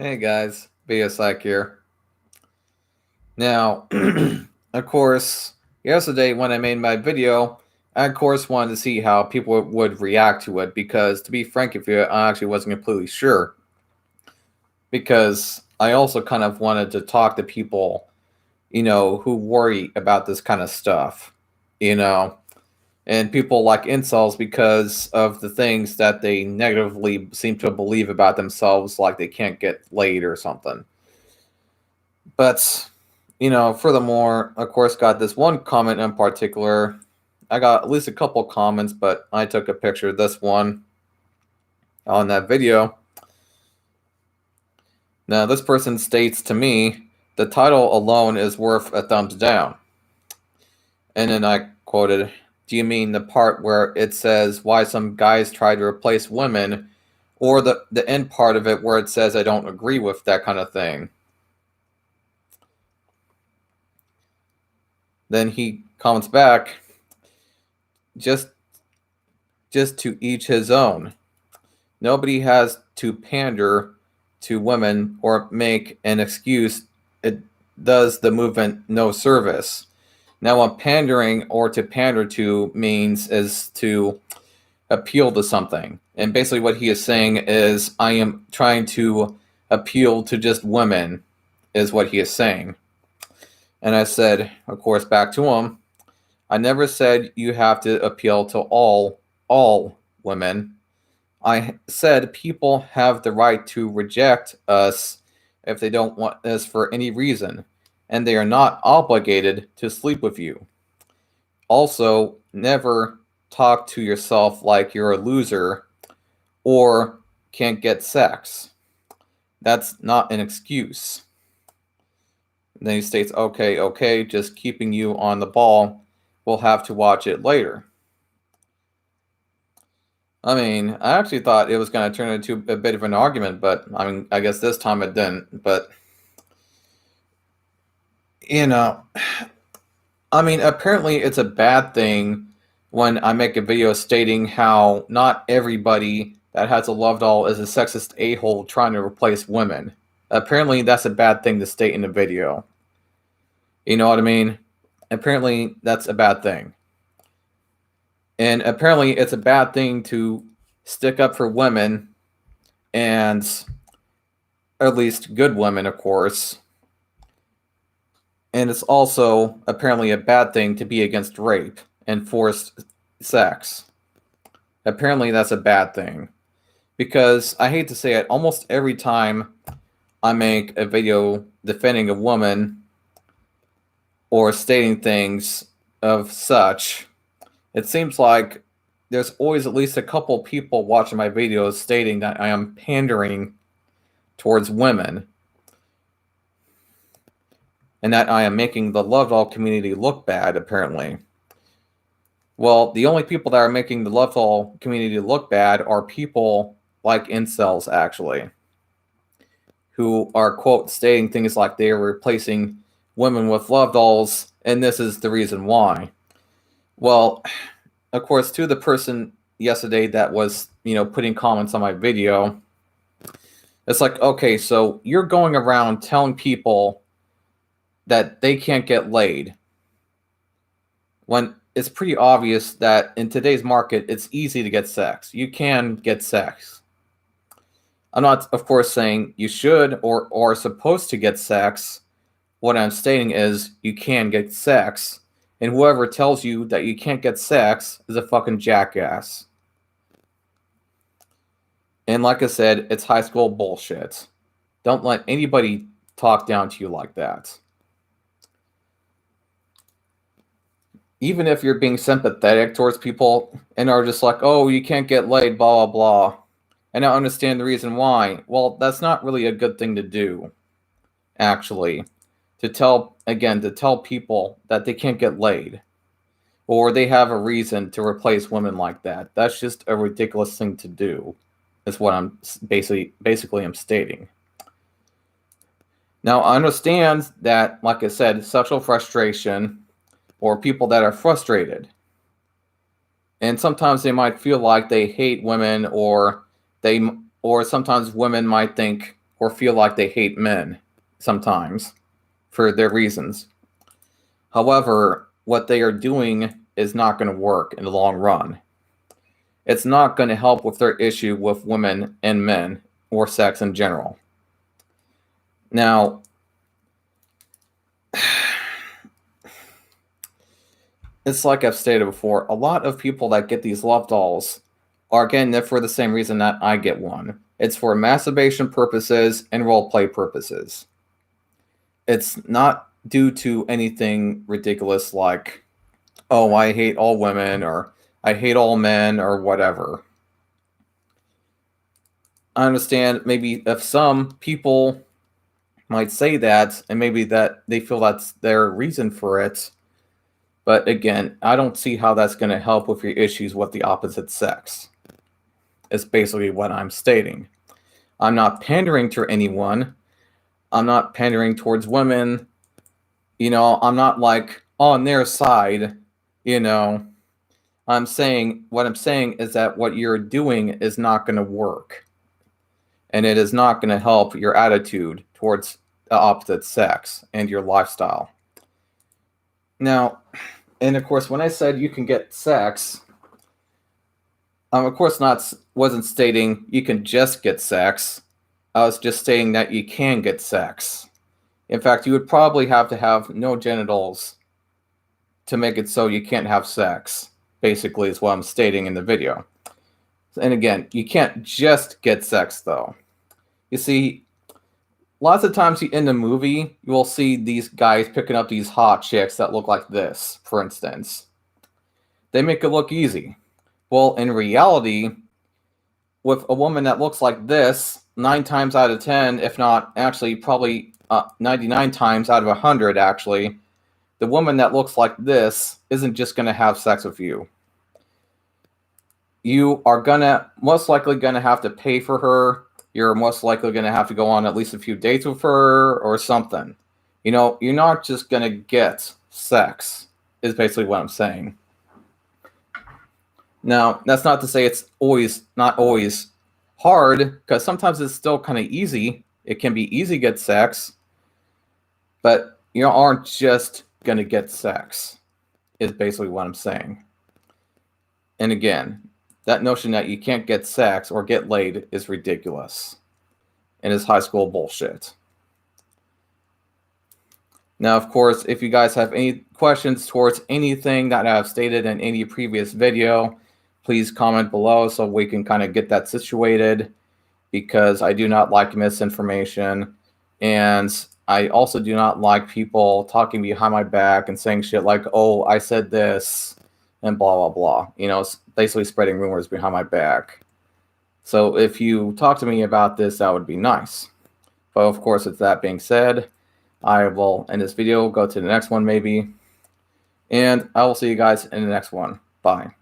Hey guys, BSIC here. Now, of course, yesterday when I made my video, I of course wanted to see how people would react to it because, to be frank with you, I actually wasn't completely sure. Because I also kind of wanted to talk to people, who worry about this kind of stuff, you know, and people like incels because of the things that they negatively seem to believe about themselves, like they can't get laid or something. But, furthermore, of course, got this one comment in particular. I got at least a couple comments, but I took a picture of this one on that video. Now, this person states to me, the title alone is worth a thumbs down. And then I quoted, do you mean the part where it says why some guys try to replace women, or the end part of it where it says I don't agree with that kind of thing? Then he comments back, just to each his own. Nobody has to pander to women or make an excuse. It does the movement no service. Now, what pandering or to pander to means is to appeal to something. And basically, what he is saying is, I am trying to appeal to just women, is what he is saying. And I said, of course, back to him, I never said you have to appeal to all women. I said people have the right to reject us if they don't want us for any reason, and they are not obligated to sleep with you. Also, never talk to yourself like you're a loser or can't get sex. That's not an excuse. And then he states, okay, just keeping you on the ball. We'll have to watch it later. I mean, I actually thought it was going to turn into a bit of an argument, but I guess this time it didn't. But, apparently it's a bad thing when I make a video stating how not everybody that has a love doll is a sexist a-hole trying to replace women. Apparently that's a bad thing to state in a video. You know what I mean? Apparently that's a bad thing. And apparently it's a bad thing to stick up for women, and at least good women, of course. And it's also apparently a bad thing to be against rape and forced sex. Apparently that's a bad thing. Because I hate to say it, almost every time I make a video defending a woman or stating things of such, it seems like there's always at least a couple people watching my videos stating that I am pandering towards women and that I am making the love doll community look bad, apparently. Well, the only people that are making the love doll community look bad are people like incels, actually, who are, quote, stating things like they are replacing women with love dolls, and this is the reason why. Well, of course, to the person yesterday that was, putting comments on my video, it's like, okay, so you're going around telling people that they can't get laid when it's pretty obvious that in today's market, it's easy to get sex. You can get sex. I'm not, of course, saying you should or are supposed to get sex. What I'm stating is you can get sex. And whoever tells you that you can't get sex is a fucking jackass. And like I said, it's high school bullshit. Don't let anybody talk down to you like that. Even if you're being sympathetic towards people and are just like, oh, you can't get laid, blah, blah, blah. And I understand the reason why. Well, that's not really a good thing to do, actually. To tell people that they can't get laid or they have a reason to replace women like that. That's just a ridiculous thing to do, is what I'm basically I'm stating. Now, I understand that, like I said, sexual frustration or people that are frustrated. And sometimes they might feel like they hate women, or sometimes women might think, or feel like they hate men sometimes for their reasons. However, what they are doing is not going to work in the long run. It's not going to help with their issue with women and men or sex in general. Now, it's like I've stated before, a lot of people that get these love dolls are getting it for the same reason that I get one. It's for masturbation purposes and role play purposes. It's not due to anything ridiculous like, oh, I hate all women or I hate all men or whatever. I understand maybe if some people might say that and maybe that they feel that's their reason for it. But again, I don't see how that's going to help with your issues with the opposite sex. It's basically what I'm stating. I'm not pandering to anyone. I'm not pandering towards women. I'm not like on their side. What I'm saying is that what you're doing is not going to work. And it is not going to help your attitude towards the opposite sex and your lifestyle. Now, and of course, when I said you can get sex, of course wasn't stating you can just get sex. I was just stating that you can get sex. In fact, you would probably have to have no genitals to make it so you can't have sex, basically is what I'm stating in the video. And again, you can't just get sex, though. You see, lots of times in the movie, you will see these guys picking up these hot chicks that look like this, for instance. They make it look easy. Well, in reality, with a woman that looks like this, 9 times out of 10, if not actually probably 99 times out of 100, actually, the woman that looks like this isn't just going to have sex with you. You are most likely going to have to pay for her. You're most likely going to have to go on at least a few dates with her or something. You're not just going to get sex, is basically what I'm saying. Now, that's not to say it's not always hard, because sometimes it's still kind of easy. It can be easy to get sex, but you aren't just going to get sex, is basically what I'm saying. And again, that notion that you can't get sex or get laid is ridiculous and is high school bullshit. Now, of course, if you guys have any questions towards anything that I've stated in any previous video, please comment below so we can kind of get that situated, because I do not like misinformation. And I also do not like people talking behind my back and saying shit like, oh, I said this and blah, blah, blah. Basically spreading rumors behind my back. So if you talk to me about this, that would be nice. But of course, with that being said, I will end this video, go to the next one maybe. And I will see you guys in the next one. Bye.